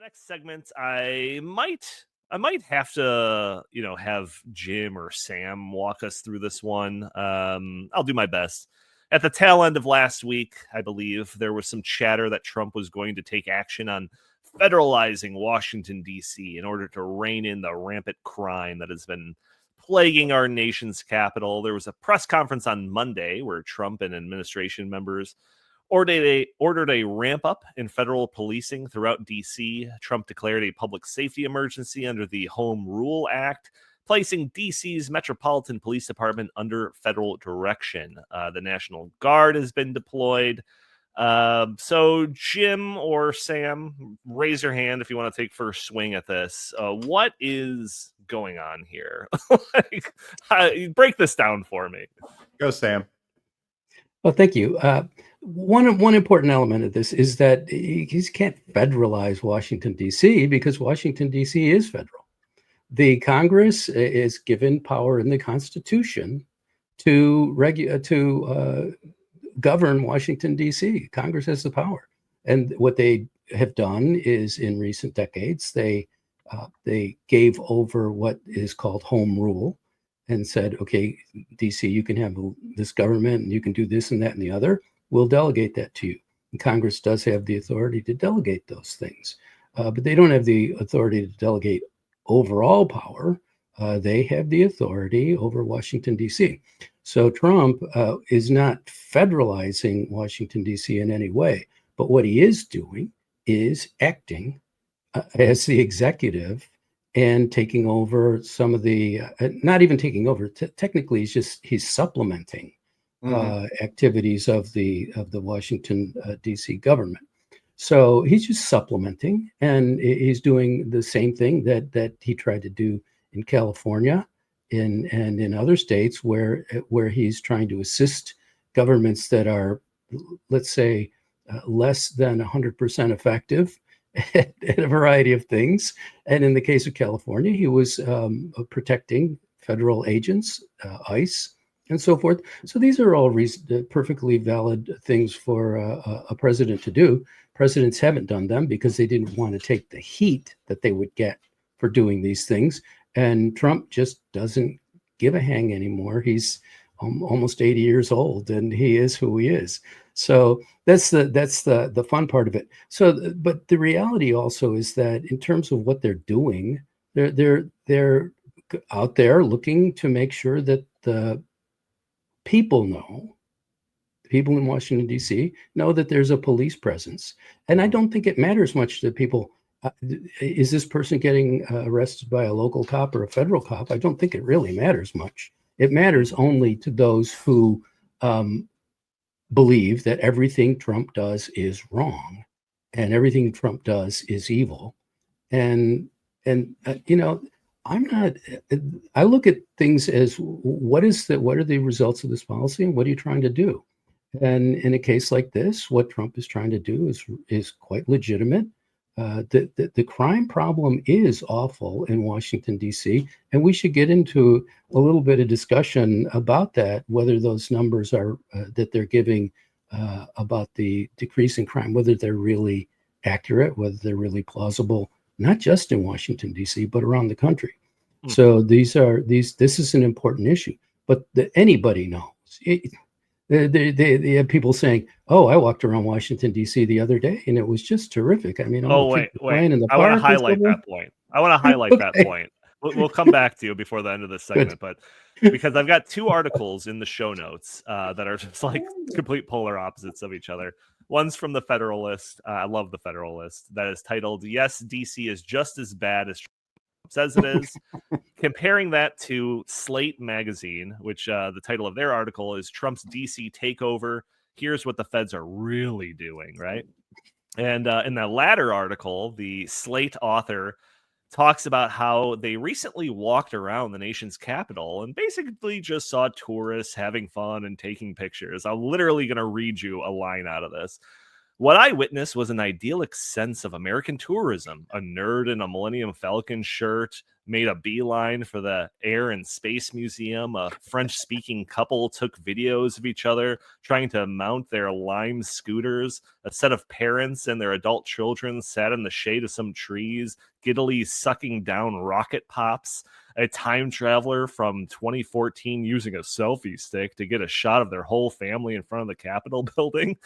next segment, I might have to, have Jim or Sam walk us through this one. I'll do my best. At the tail end of last week, I believe, there was some chatter that Trump was going to take action on federalizing Washington, D.C. in order to rein in the rampant crime that has been plaguing our nation's capital. There was a press conference on Monday where Trump and administration members ordered a ramp up in federal policing throughout D.C. Trump declared a public safety emergency under the Home Rule Act, placing D.C.'s Metropolitan Police Department under federal direction. The National Guard has been deployed. So Jim or Sam, raise your hand if you want to take first swing at this. What is going on here? Break this down for me. Go, Sam. Well, thank you. One important element of this is that he can't federalize Washington, D.C. because Washington, D.C. is federal. The Congress is given power in the Constitution to govern Washington, D.C. Congress has the power. And what they have done is in recent decades, they gave over what is called home rule and said, okay, D.C., you can have this government and you can do this and that and the other. We'll delegate that to you. And Congress does have the authority to delegate those things, but they don't have the authority to delegate overall power. They have the authority over Washington, D.C. So Trump is not federalizing Washington, D.C. in any way, but what he is doing is acting as the executive and taking over some of the, not even taking over, technically he's supplementing activities of the Washington, D.C. government. So he's just supplementing, and he's doing the same thing that he tried to do in California and in other states where he's trying to assist governments that are, let's say, less than 100% effective at a variety of things. And in the case of California, he was protecting federal agents, ICE, and so forth. So these are all perfectly valid things for a president to do. Presidents haven't done them because they didn't want to take the heat that they would get for doing these things. And Trump just doesn't give a hang anymore. He's almost 80 years old, and he is who he is. So that's the fun part of it. So, but the reality also is that in terms of what they're doing, they're out there looking to make sure that the people in Washington, D.C. know that there's a police presence. And I don't think it matters much to people. Is this person getting arrested by a local cop or a federal cop? I don't think it really matters much. It matters only to those who believe that everything Trump does is wrong and everything Trump does is evil. And I look at things as what are the results of this policy and what are you trying to do? And in a case like this, what Trump is trying to do is quite legitimate. The crime problem is awful in Washington, D.C., and we should get into a little bit of discussion about that, whether those numbers are that they're giving about the decrease in crime, whether they're really accurate, whether they're really plausible, not just in Washington, D.C., but around the country. So this is an important issue, but anybody knows. They have people saying, "Oh, I walked around Washington D.C. the other day, and it was just terrific." I mean, wait! I want to highlight that point. That point. We'll come back to you before the end of this segment, but because I've got two articles in the show notes that are just like complete polar opposites of each other. One's from the Federalist. I love the Federalist. That is titled, "Yes, D.C. is just as bad as Trump says it is," comparing that to Slate magazine, which the title of their article is "Trump's DC Takeover. Here's what the feds are really doing," right? And in the latter article, the Slate author talks about how they recently walked around the nation's capital and basically just saw tourists having fun and taking pictures. I'm literally going to read you a line out of this. "What I witnessed was an idyllic sense of American tourism. A nerd in a Millennium Falcon shirt made a beeline for the Air and Space Museum. A French-speaking couple took videos of each other trying to mount their Lime scooters. A set of parents and their adult children sat in the shade of some trees, giddily sucking down rocket pops. A time traveler from 2014 using a selfie stick to get a shot of their whole family in front of the Capitol building.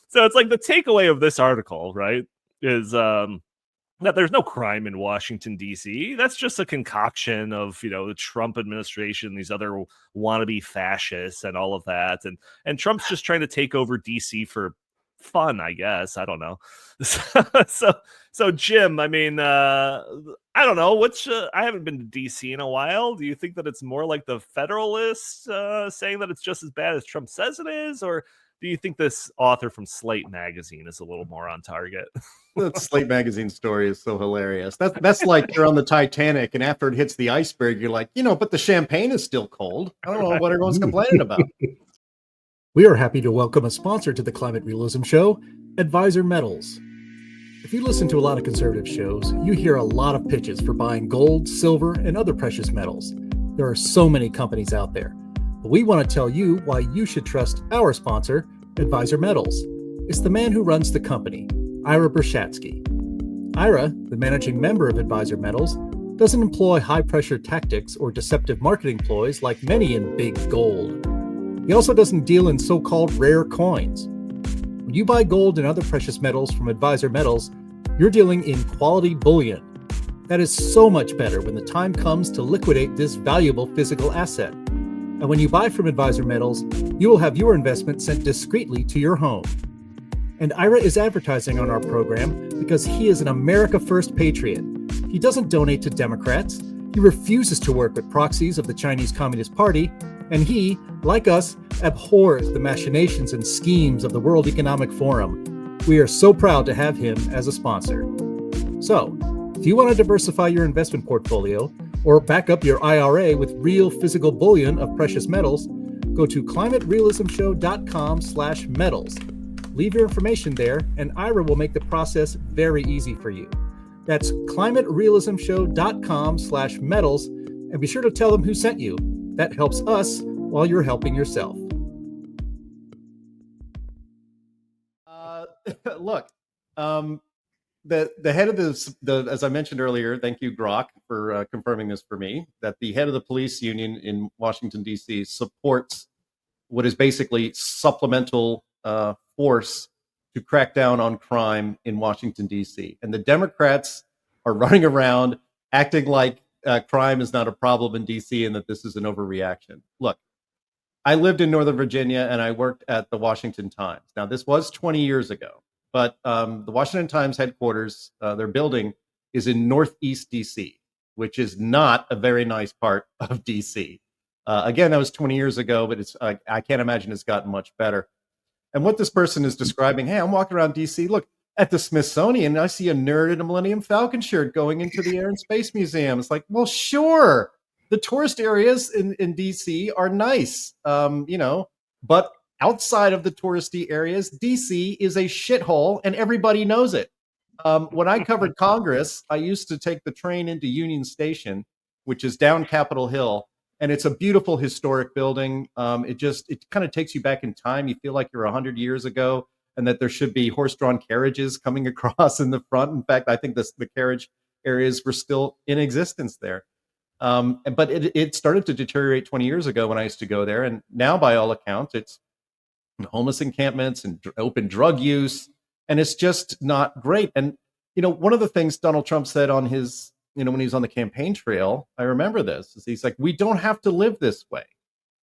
So it's like the takeaway of this article, right, is that there's no crime in Washington, D.C. That's just a concoction of, the Trump administration, these other wannabe fascists and all of that. And Trump's just trying to take over D.C. for fun, I guess. I don't know. So Jim, I mean, I don't know. I haven't been to D.C. in a while. Do you think that it's more like the Federalists saying that it's just as bad as Trump says it is? Or do you think this author from Slate magazine is a little more on target? The Slate magazine story is so hilarious. That's like you're on the Titanic, and after it hits the iceberg, you're like, but the champagne is still cold. I don't know what everyone's complaining about. We are happy to welcome a sponsor to the Climate Realism Show, Advisor Metals. If you listen to a lot of conservative shows, you hear a lot of pitches for buying gold, silver, and other precious metals. There are so many companies out there. But we want to tell you why you should trust our sponsor, Advisor Metals. It's the man who runs the company, Ira Bershatsky. Ira, the managing member of Advisor Metals, doesn't employ high-pressure tactics or deceptive marketing ploys like many in big gold. He also doesn't deal in so-called rare coins. When you buy gold and other precious metals from Advisor Metals, you're dealing in quality bullion. That is so much better when the time comes to liquidate this valuable physical asset. And when you buy from Advisor Metals, you will have your investment sent discreetly to your home. And Ira is advertising on our program because he is an America First patriot. He doesn't donate to Democrats. He refuses to work with proxies of the Chinese Communist Party. And he, like us, abhors the machinations and schemes of the World Economic Forum. We are so proud to have him as a sponsor. So, if you want to diversify your investment portfolio or back up your IRA with real physical bullion of precious metals, go to climaterealismshow.com/metals. Leave your information there, and Ira will make the process very easy for you. That's climaterealismshow.com/metals, and be sure to tell them who sent you. That helps us while you're helping yourself. Look, the head of as I mentioned earlier, thank you, Grok, for confirming this for me, that the head of the police union in Washington, D.C. supports what is basically supplemental force to crack down on crime in Washington, D.C. And the Democrats are running around acting like crime is not a problem in D.C. and that this is an overreaction. Look, I lived in Northern Virginia and I worked at the Washington Times. Now, this was 20 years ago, but the Washington Times headquarters, their building is in Northeast D.C., which is not a very nice part of D.C. Again, that was 20 years ago, but I can't imagine it's gotten much better. And what this person is describing, hey, I'm walking around D.C., look, at the Smithsonian, I see a nerd in a Millennium Falcon shirt going into the Air and Space Museum. It's like, well, sure. The tourist areas in D.C. are nice, but outside of the touristy areas, D.C. is a shithole and everybody knows it. When I covered Congress, I used to take the train into Union Station, which is down Capitol Hill. And it's a beautiful historic building. It kind of takes you back in time. You feel like you're 100 years ago and that there should be horse-drawn carriages coming across in the front. In fact, I think the carriage areas were still in existence there. But it started to deteriorate 20 years ago when I used to go there. And now, by all accounts, it's homeless encampments and open drug use. And it's just not great. And, one of the things Donald Trump said on his, when he was on the campaign trail, I remember this, is he's like, we don't have to live this way.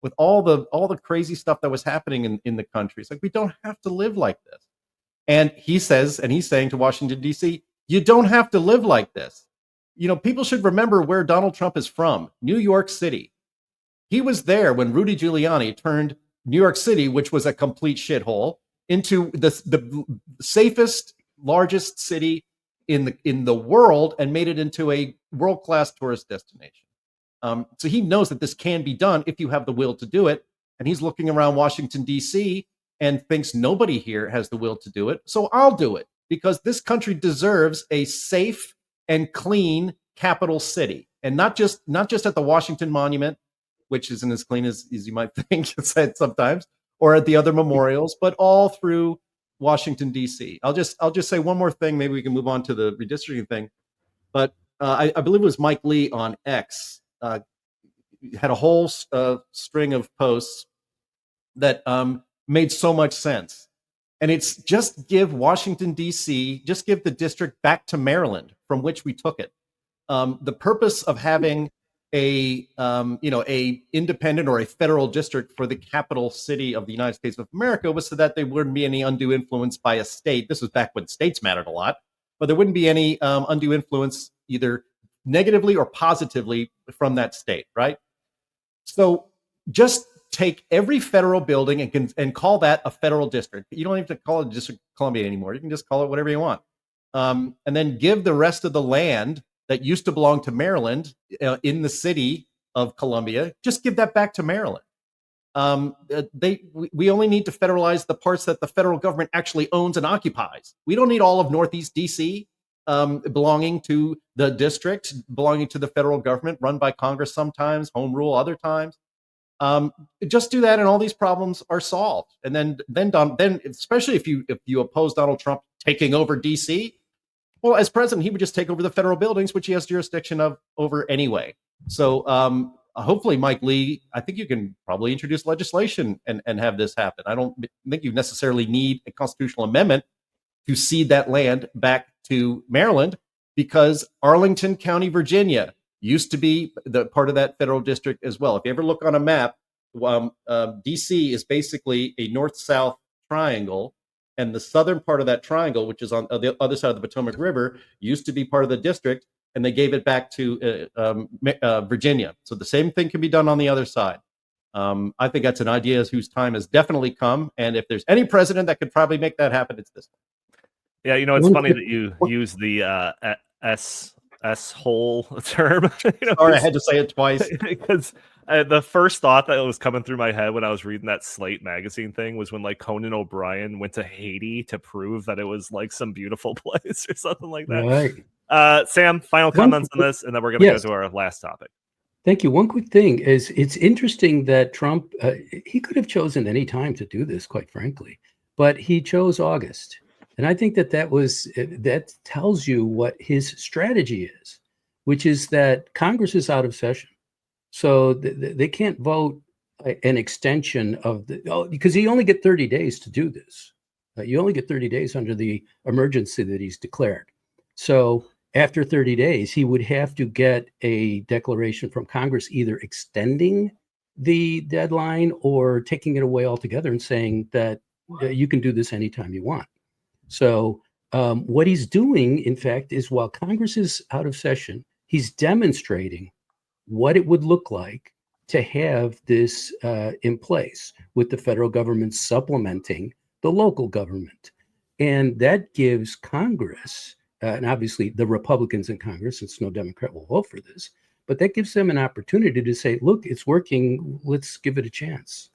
With all the crazy stuff that was happening in the country. It's like, we don't have to live like this. And he's saying to Washington, D.C., you don't have to live like this. People should remember where Donald Trump is from, New York City. He was there when Rudy Giuliani turned New York City, which was a complete shithole, into the safest, largest city in the world and made it into a world-class tourist destination. So he knows that this can be done if you have the will to do it. And he's looking around Washington, D.C. and thinks nobody here has the will to do it. So I'll do it because this country deserves a safe and clean capital city. and not just at the Washington Monument, which isn't as clean as you might think it's said sometimes, or at the other memorials, but all through Washington D.C. I'll just say one more thing. Maybe we can move on to the redistricting thing. But I believe it was Mike Lee on X had a whole string of posts that made so much sense. And it's just give Washington, D.C., just give the district back to Maryland from which we took it. The purpose of having a independent or a federal district for the capital city of the United States of America was so that there wouldn't be any undue influence by a state. This was back when states mattered a lot, but there wouldn't be any undue influence either negatively or positively from that state, right? So just take every federal building and call that a federal district. You don't have to call it District of Columbia anymore. You can just call it whatever you want. And then give the rest of the land that used to belong to Maryland in the city of Columbia, just give that back to Maryland. We only need to federalize the parts that the federal government actually owns and occupies. We don't need all of Northeast DC belonging to the district, belonging to the federal government, run by Congress sometimes, home rule other times. Just do that, and all these problems are solved. And then especially if you oppose Donald Trump taking over DC, well, as president, he would just take over the federal buildings, which he has jurisdiction over anyway. So hopefully, Mike Lee, I think you can probably introduce legislation and have this happen. I don't think you necessarily need a constitutional amendment to cede that land back to Maryland, because Arlington County, Virginia, used to be the part of that federal district as well. If you ever look on a map, DC is basically a north-south triangle, and the southern part of that triangle, which is on the other side of the Potomac River, used to be part of the district, and they gave it back to Virginia. So the same thing can be done on the other side. I think that's an idea whose time has definitely come, and if there's any president that could probably make that happen, it's this one. Yeah, it's funny that you use the S-hole term. Sorry, I had to say it twice. Because the first thought that was coming through my head when I was reading that Slate magazine thing was when Conan O'Brien went to Haiti to prove that it was some beautiful place or something like that. Right. Sam, final comments on this, and then we're going to go to our last topic. Thank you. One quick thing is it's interesting that Trump, he could have chosen any time to do this, quite frankly, but he chose August. And I think that tells you what his strategy is, which is that Congress is out of session. So they can't vote an extension of because you only get 30 days to do this. You only get 30 days under the emergency that he's declared. So after 30 days, he would have to get a declaration from Congress either extending the deadline or taking it away altogether and saying that you can do this anytime you want. So what he's doing, in fact, is while Congress is out of session, he's demonstrating what it would look like to have this in place with the federal government supplementing the local government. And that gives Congress, and obviously the Republicans in Congress, since no Democrat will vote for this, but that gives them an opportunity to say, look, it's working. Let's give it a chance.